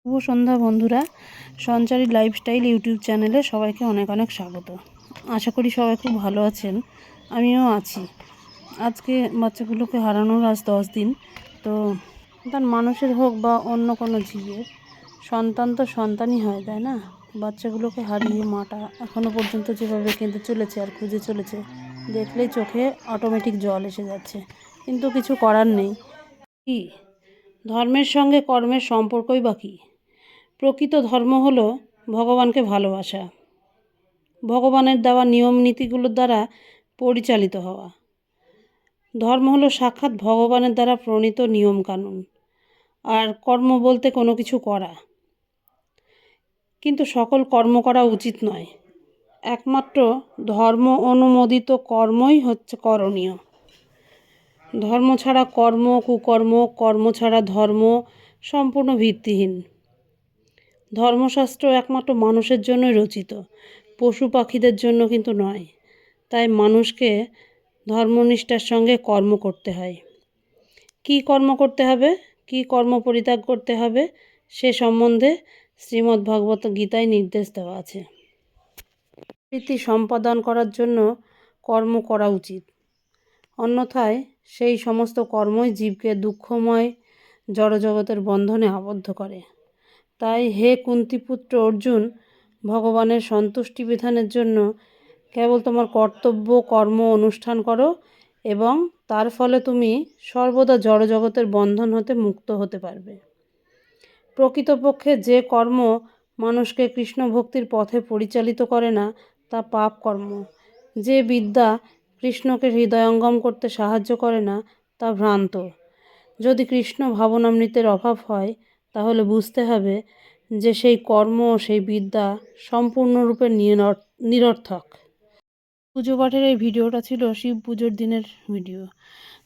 শুভ সন্ধ্যা বন্ধুরা, সঞ্চারী lifestyle YouTube চ্যানেলে সবাইকে অনেক অনেক স্বাগত। আশা করি সবাই খুব ভালো আছেন, আমিও আছি। আজকে বাচ্চাগুলোকে হারানোর আজ 10 দিন। তো তার মানুষের হোক বা অন্য কোনো জীবের, সন্তান তো সন্তানই হয়, তাই না? বাচ্চাগুলোকে হারিয়ে মাটা এখনও পর্যন্ত যেভাবে কেঁদে চলেছে আর খুঁজে চলেছে, দেখলেই চোখে অটোমেটিক জল এসে যাচ্ছে। কিন্তু কিছু করার নেই। কি ধর্মের সঙ্গে কর্মের সম্পর্কই বা কী? প্রকৃত ধর্ম হলো ভগবানকে ভালোবাসা, ভগবানের দেওয়া নিয়ম নীতিগুলোর দ্বারা পরিচালিত হওয়া। ধর্ম হলো সাক্ষাৎ ভগবানের দ্বারা প্রণীত নিয়মকানুন। আর কর্ম বলতে কোনো কিছু করা, কিন্তু সকল কর্ম করা উচিত নয়। একমাত্র ধর্ম অনুমোদিত কর্মই হচ্ছে করণীয়। ধর্ম ছাড়া কর্ম কুকর্ম, কর্ম ছাড়া ধর্ম সম্পূর্ণ ভিত্তিহীন। ধর্মশাস্ত্র একমাত্র মানুষের জন্যই রচিত, পশু পাখিদের জন্য কিন্তু নয়। তাই মানুষকে ধর্মনিষ্ঠার সঙ্গে কর্ম করতে হয়। কী কর্ম করতে হবে, কী কর্ম পরিত্যাগ করতে হবে, সে সম্বন্ধে শ্রীমদ্ভগবত গীতায় নির্দেশ দেওয়া আছে। প্রকৃতি সম্পাদন করার জন্য কর্ম করা উচিত, অন্যথায় সেই সমস্ত কর্মই জীবকে দুঃখময় জড়জগতের বন্ধনে আবদ্ধ করে। তাই হে কুন্তিপুত্র অর্জুন, ভগবানের সন্তুষ্টি বিধানের জন্য কেবল তোমার কর্তব্য কর্ম অনুষ্ঠান করো এবং তার ফলে তুমি সর্বদা জড়জগতের বন্ধন হতে মুক্ত হতে পারবে। প্রকৃতপক্ষে যে কর্ম মানুষকে কৃষ্ণ ভক্তির পথে পরিচালিত করে না, তা পাপ কর্ম। যে বিদ্যা কৃষ্ণকে হৃদয়ঙ্গম করতে সাহায্য করে না, তা ভ্রান্ত। যদি কৃষ্ণ ভাবনামৃতের অভাব হয়, তাহলে বুঝতে হবে যে সেই কর্ম সেই বিদ্যা সম্পূর্ণরূপে নিরর্থক। পুজো পাঠের এই ভিডিওটা ছিল শিব পুজোর দিনের ভিডিও।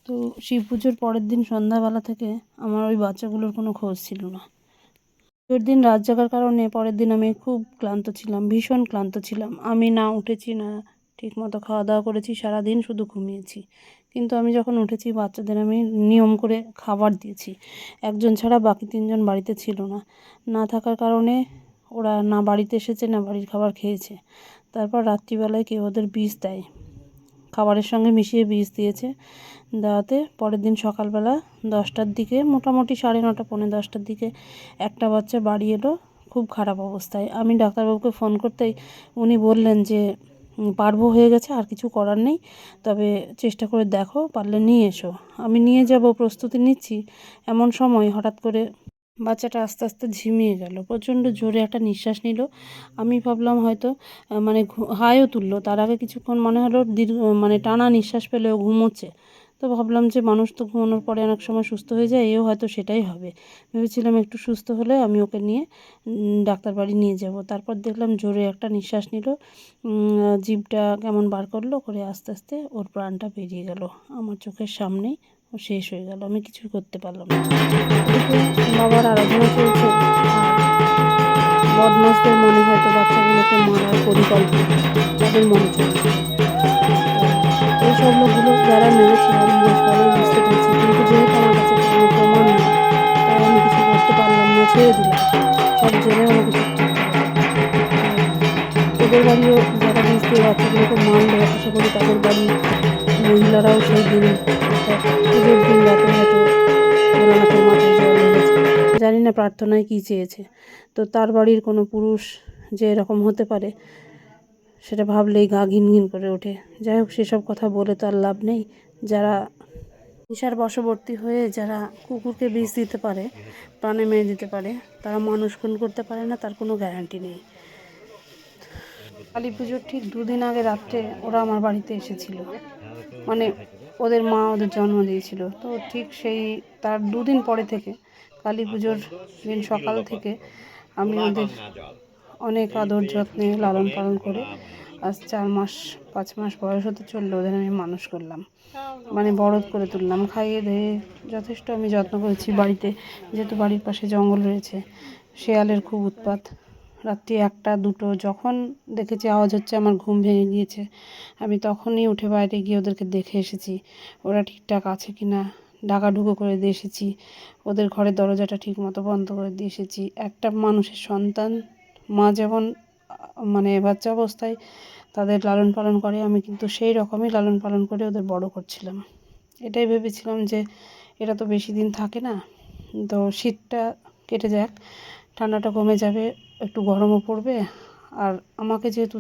তো শিব পুজোর পরের দিন সন্ধ্যাবেলা থেকে আমার ওই বাচ্চাগুলোর কোনো খোঁজ ছিল না। পুজোর দিন রাত জাগার কারণে পরের দিন আমি খুব ক্লান্ত ছিলাম, ভীষণ ক্লান্ত ছিলাম। আমি না উঠেছি, না ঠিকমতো খাওয়া দাওয়া করেছি, সারাদিন শুধু ঘুমিয়েছি। কিন্তু আমি যখন উঠেছি, বাচ্চাদের আমি নিয়ম করে খাবার দিয়েছি। একজন ছাড়া বাকি 3জন বাড়িতে ছিল না। না থাকার কারণে ওরা না বাড়িতে এসেছে, না বাড়ির খাবার খেয়েছে। তারপর রাত্রিবেলায় কেউ ওদের বিষ দেয়, খাবারের সঙ্গে মিশিয়ে বিষ দিয়েছে। দেওয়াতে পরের দিন সকালবেলা 10টার দিকে, মোটামুটি 9:30 পৌনে 10টার দিকে একটা বাচ্চা বাড়ি এলো খুব খারাপ অবস্থায়। আমি ডাক্তারবাবুকে ফোন করতেই উনি বললেন যে পারভো হয়ে গেছে, আর কিছু করার নেই, তবে চেষ্টা করে দেখো, পারলে নিয়ে এসো। আমি নিয়ে যাব, প্রস্তুতি নিচ্ছি। এমন সময় হঠাৎ করে বাচ্চাটা আস্তে আস্তে ঝিমিয়ে গেল, প্রচণ্ড জোরে একটা নিঃশ্বাস নিল। আমি ভাবলাম হয়তো হাইও তুললো। তার আগে কিছুক্ষণ মনে হলো টানা নিঃশ্বাস পেলেও ঘুমোচ্ছে। তো ভাবলাম যে মানুষ তো ঘুমানোর পরে অনেক সময় সুস্থ হয়ে যায়, এও হয়তো সেটাই হবে। ভেবেছিলাম একটু সুস্থ হলে আমি ওকে নিয়ে ডাক্তার বাড়ি নিয়ে যাব। তারপর দেখলাম জোরে একটা নিঃশ্বাস নিল, জিভটা কেমন বার করলো, করে আস্তে আস্তে ওর প্রাণটা বেরিয়ে গেল। আমার চোখের সামনেই ও শেষ হয়ে গেল, আমি কিছুই করতে পারলাম না। বাবার আরাধনা চলছে, আর বদমাসদের মনে হয়তো বাচ্চাগুলোকে মারার পরিকল্পনা তাদের মনে চলছে। এই সব লোকগুলো যারা মেরেছে আমি বেশ ভালোই বুঝতে পেরেছি, কিন্তু যেহেতু আমার কাছে কোনো প্রমাণ নেই, তাই আমি কিছু করতে পারলাম না, ছেড়ে দিলাম। সব জেনে আমাকে চুপ থাকতে হবে। ওদের বাড়িও যারা বীজ দিয়ে বাচ্চাগুলোকে মারলো, আশা করি তাদের বাড়ির মহিলারাও সেই দিন, অর্থাৎ পুজোর দিন রাতে হয়তো ভোলানাথের মাথায় জল ঢেলেছে। জানি না প্রার্থনায় কী চেয়েছে। তো তার বাড়ির কোনো পুরুষ যে এরকম হতে পারে, সেটা ভাবলেই গা ঘিন ঘিন করে ওঠে। যাই হোক, সেসব কথা বলে তো আর লাভ নেই। যারা নেশার বশবর্তী হয়ে যারা কুকুরকে বিষ দিতে পারে, প্রাণে মেরে দিতে পারে, তারা মানুষ খুন করতে পারে না, তার কোনো গ্যারান্টি নেই। কালী পুজোর ঠিক 2 দিন আগে রাত্রে ওরা আমার বাড়িতে এসেছিল, মানে ওদের মা ওদের জন্ম দিয়েছিল। তো ঠিক সেই তার 2 দিন পরে থেকে, কালী পুজোর দিন সকাল থেকে আমি ওদের অনেক আদর যত্নে লালন পালন করে আজ 4 মাস 5 মাস বয়স হতে চললো, ওদের আমি মানুষ করলাম, মানে বড় করে তুললাম, খাইয়ে দিয়ে যথেষ্ট আমি যত্ন করেছি বাড়িতে। যেহেতু বাড়ির পাশে জঙ্গল রয়েছে, শেয়ালের খুব উৎপাত। রাত্রি 1টা 2টো যখন দেখেছি আওয়াজ হচ্ছে, আমার ঘুম ভেঙে গিয়েছে। আমি তখনই উঠে বাইরে গিয়ে ওদেরকে দেখে এসেছি, ওরা ঠিকঠাক আছে কি না, ঢাকাঢুকো করে দিয়ে এসেছি, ওদের ঘরের দরজাটা ঠিক মতো বন্ধ করে দিয়ে এসেছি। একটা মানুষের সন্তান মা যেমন মানে বাচ্চা অবস্থায় তাদের লালন পালন করে, আমি কিন্তু সেই রকমই লালন পালন করে ওদের বড় করছিলাম। এটাই ভেবেছিলাম যে এরা তো বেশি দিন থাকে না, তো শীতটা কেটে যাক, ঠান্ডাটা কমে যাবে, একটু গরমও পড়বে, আর আমাকে যেহেতু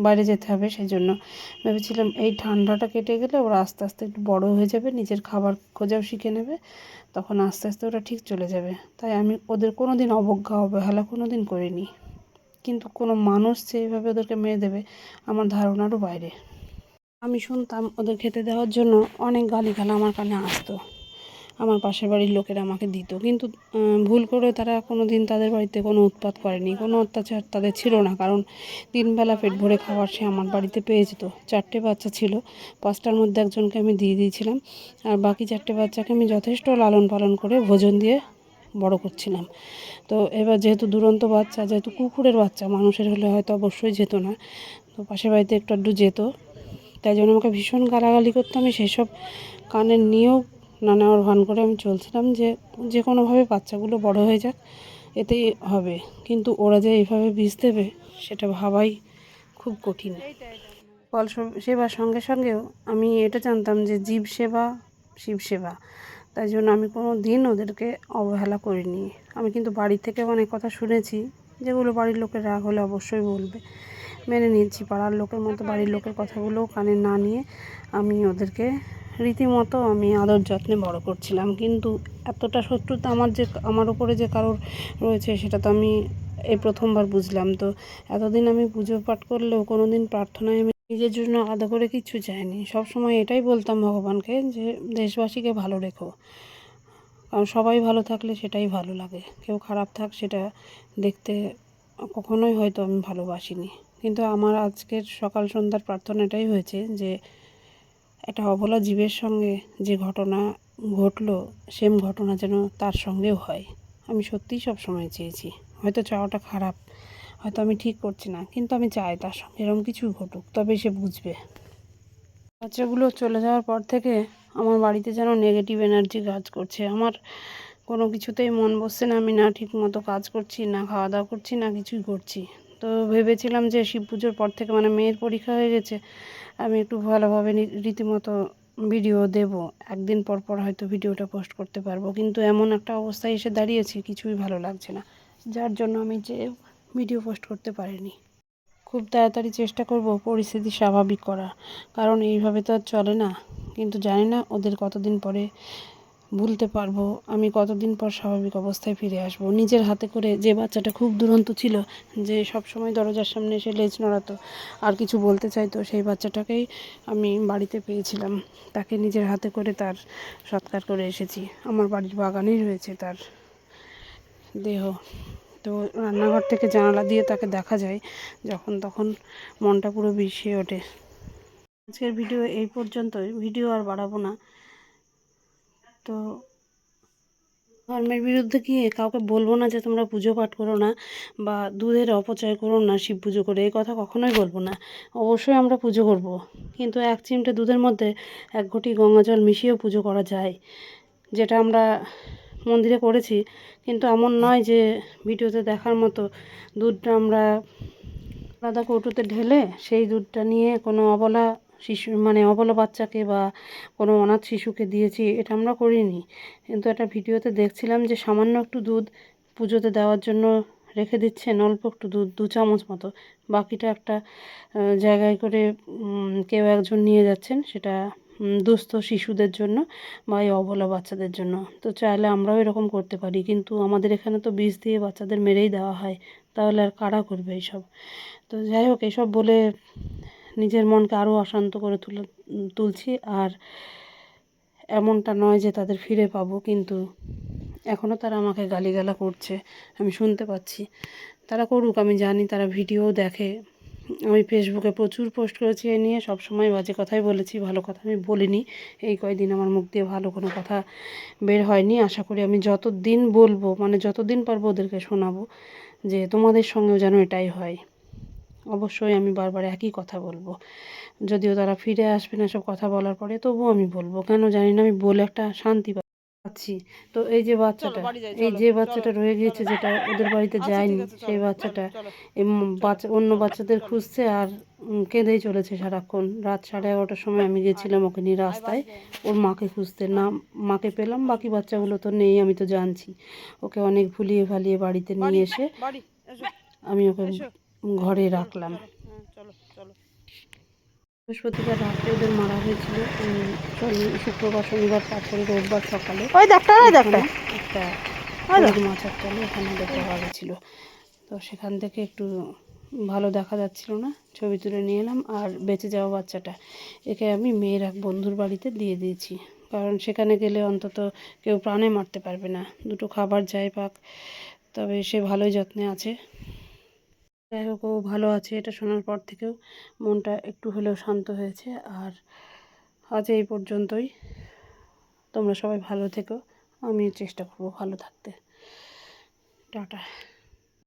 বাইরে যেতে হবে সেই জন্য ভেবেছিলাম এই ঠান্ডাটা কেটে গেলে ওরা আস্তে আস্তে একটু বড় হয়ে যাবে, নিজের খাবার খোঁজাও শিখে নেবে, তখন আস্তে আস্তে ওরা ঠিক চলে যাবে। তাই আমি ওদের কোনো দিন অবজ্ঞা অবহেলা কোনো দিন করিনি। কিন্তু কোনো মানুষ যে এইভাবে ওদেরকে মেরে দেবে আমার ধারণারও বাইরে। আমি শুনতাম ওদের খেতে দেওয়ার জন্য অনেক গালিগালা আমার কানে আসতো, আমার পাশের বাড়ির লোকেরা আমাকে দিত, কিন্তু ভুল করে তারা কোনো দিন তাদের বাড়িতে কোনো উৎপাত করেনি, কোনো অত্যাচার তাদের ছিল না, কারণ তিনবেলা পেট ভরে খাবার সে আমার বাড়িতে পেয়ে যেত। 4টে বাচ্চা ছিল, 5টার মধ্যে একজনকে আমি দিয়ে দিয়েছিলাম, আর বাকি 4টে বাচ্চাকে আমি যথেষ্ট লালন পালন করে ভোজন দিয়ে বড় করছিলাম। তো এবার যেহেতু দুরন্ত বাচ্চা, যেহেতু কুকুরের বাচ্চা, মানুষের হলে হয়তো অবশ্যই যেত না, তো পাশের বাড়িতে একটু আধটু যেত, তাই জন্য আমাকে ভীষণ গালাগালি করতো। আমি সেসব কানে নিয়েও না নেওয়ার ভান করে আমি চলছিলাম যে যে কোনোভাবে বাচ্চাগুলো বড় হয়ে যাক, এতেই হবে। কিন্তু ওরা যে এইভাবে বিষ দেবে সেটা ভাবাই খুব কঠিন। ফল সেবার সঙ্গে সঙ্গেও আমি এটা জানতাম যে জীব সেবা শিব সেবা, তাই জন্য আমি কোনো দিন ওদেরকে অবহেলা করিনি। আমি কিন্তু বাড়ি থেকে অনেক কথা শুনেছি, যেগুলো বাড়ির লোকের রাগ হলে অবশ্যই বলবে, মেনে নিয়েছি। পাড়ার লোকের মতো বাড়ির লোকের কথাগুলোও কানে না নিয়ে আমি ওদেরকে রীতিমতো আমি আদর যত্নে বড় করছিলাম। কিন্তু এতটা শত্রুতা আমার উপরে যে কারোর রয়েছে সেটা তো আমি এই প্রথমবার বুঝলাম। তো এতদিন আমি পুজো পাঠ করলেও কোনো দিন প্রার্থনায় আমি নিজের জন্য আলাদা করে কিচ্ছু চাইনি। সবসময় এটাই বলতাম ভগবানকে যে দেশবাসীকে ভালো রেখো, কারণ সবাই ভালো থাকলে সেটাই ভালো লাগে, কেউ খারাপ থাক সেটা দেখতে কখনোই হয়তো আমি ভালোবাসিনি। কিন্তু আমার আজকের সকাল সন্ধ্যার প্রার্থনা এটাই হয়েছে যে একটা অবলা জীবের সঙ্গে যে ঘটনা ঘটলো সেম ঘটনা যেন তার সঙ্গেও হয়। আমি সত্যিই সব সময় চেয়েছি, হয়তো চাওয়াটা খারাপ, হয়তো আমি ঠিক করছি না, কিন্তু আমি চাই তার সঙ্গে এরকম কিছু ঘটুক, তবে সে বুঝবে। বাচ্চাগুলো চলে যাওয়ার পর থেকে আমার বাড়িতে যেন নেগেটিভ এনার্জি কাজ করছে। আমার কোনো কিছুতেই মন বসছে না, আমি না ঠিক মতো কাজ করছি, না খাওয়া দাওয়া করছি, না কিছুই করছি। তো ভেবেছিলাম যে শিব পুজোর পর থেকে, মানে মেয়ের পরীক্ষা হয়ে গেছে, আমি একটু ভালোভাবে রীতিমতো ভিডিও দেব, একদিন পর পর হয়তো ভিডিওটা পোস্ট করতে পারবো। কিন্তু এমন একটা অবস্থায় এসে দাঁড়িয়েছি, কিছুই ভালো লাগছে না, যার জন্য আমি যে ভিডিও পোস্ট করতে পারিনি। খুব তাড়াতাড়ি চেষ্টা করব পরিস্থিতি স্বাভাবিক করা, কারণ এইভাবে তো আর চলে না। কিন্তু জানি না ওদের কতদিন পরে ভুলতে পারবো, আমি কতদিন পর স্বাভাবিক অবস্থায় ফিরে আসবো। নিজের হাতে করে যে বাচ্চাটা খুব দুরন্ত ছিল, যে সব সময় দরজার সামনে এসে লেজ নড়াতো আর কিছু বলতে চাইতো, সেই বাচ্চাটাকেই আমি বাড়িতে পেয়েছিলাম। তাকে নিজের হাতে করে তার সৎকার করে এসেছি। আমার বাড়ির বাগানেই রয়েছে তার দেহ। তো রান্নাঘর থেকে জানালা দিয়ে তাকে দেখা যায় যখন তখন, মনটা পুরো বিষিয়ে ওঠে। আজকের ভিডিও এই পর্যন্তই, ভিডিও আর বাড়াবো না। তো ধর্মের বিরুদ্ধে গিয়ে কাউকে বলবো না যে তোমরা পুজো পাঠ করো না বা দুধের অপচয় করো না শিব পুজো করে, এই কথা কখনোই বলবো না। অবশ্যই আমরা পুজো করব, কিন্তু এক চিমটে দুধের মধ্যে এক ঘটি গঙ্গা জল মিশিয়েও পুজো করা যায়, যেটা আমরা মন্দিরে করেছি। কিন্তু এমন নয় যে ভিডিওতে দেখার মতো দুধটা আমরা আলাদা কৌটোতে ঢেলে সেই দুধটা নিয়ে কোনো অবলা শিশু, মানে অবলা বাচ্চাকে বা কোনো অনাথ শিশুকে দিয়েছি, এটা আমরা করিনি। কিন্তু একটা ভিডিওতে দেখছিলাম যে সামান্য একটু দুধ পুজোতে দেওয়ার জন্য রেখে দিচ্ছেন, অল্প একটু দুধ, 2 চামচ মতো, বাকিটা একটা জায়গায় করে কেউ একজন নিয়ে যাচ্ছেন, সেটা দুস্থ শিশুদের জন্য বা এই অবলা বাচ্চাদের জন্য। তো চাইলে আমরাও এরকম করতে পারি, কিন্তু আমাদের এখানে তো বিষ দিয়ে বাচ্চাদের মেরেই দেওয়া হয়, তাহলে আর কারা করবে এইসব। তো যাই হোক, এসব বলে নিজের মনকে আরও অশান্ত করে তুলছি। আর এমনটা নয় যে তাদের ফিরে পাবো, কিন্তু এখনও তারা আমাকে গালিগালা করছে, আমি শুনতে পাচ্ছি। তারা করুক, আমি জানি তারা ভিডিও দেখে। আমি ফেসবুকে প্রচুর পোস্ট করেছি এ নিয়ে, সবসময় বাজে কথাই বলেছি, ভালো কথা আমি বলিনি। এই কয়দিন আমার মুখ দিয়ে ভালো কোনো কথা বের হয়নি। আশা করি আমি যতদিন বলবো, মানে যতদিন পারবো ওদেরকে শোনাবো যে তোমাদের সঙ্গেও যেন এটাই হয়। অবশ্যই আমি বারবার একই কথা বলবো, যদিও তারা ফিরে আসবে না সব কথা বলার পরে, তবুও আমি বলবো, কেন জানি না, আমি বলে একটা শান্তি পাচ্ছি। তো এই যে বাচ্চাটা, এই যে বাচ্চাটা রয়ে গিয়েছে, যেটা ওদের বাড়িতে যায়নি, সেই বাচ্চাটা এই বাচ্চা অন্য বাচ্চাদের খুঁজছে আর কেঁদেই চলেছে সারাক্ষণ। রাত 11:30টার সময় আমি গেছিলাম ওকে নিয়ে রাস্তায় ওর মাকে খুঁজতে, না মাকে পেলাম, বাকি বাচ্চাগুলো তো নেই, আমি তো জানছি। ওকে অনেক ভুলিয়ে ভালিয়ে বাড়িতে নিয়ে এসে আমি ওকে ঘরে রাখলাম। বৃহস্পতিবার রাত্রে ওদের মারা হয়েছিল, শুক্রবার শনিবার তারপরে রোববার সকালে এখানে একটা মাছের তলে এখানে ওদের পাওয়া গেছিলো। তো সেখান থেকে একটু ভালো দেখা যাচ্ছিল না, ছবি তুলে নিয়ে এলাম। আর বেঁচে যাওয়া বাচ্চাটা, একে আমি মেয়ের এক বন্ধুর বাড়িতে দিয়ে দিয়েছি, কারণ সেখানে গেলে অন্তত কেউ প্রাণে মারতে পারবে না, দুটো খাবার যাই পাক, তবে সে ভালোই যত্নে আছে। যাই হোক, ও ভালো আছে, এটা শোনার পর থেকেও মনটা একটু হলেও শান্ত হয়েছে। আর আজ এই পর্যন্তই, তোমরা সবাই ভালো থেকো, আমিও চেষ্টা করবো ভালো থাকতে। টাটা।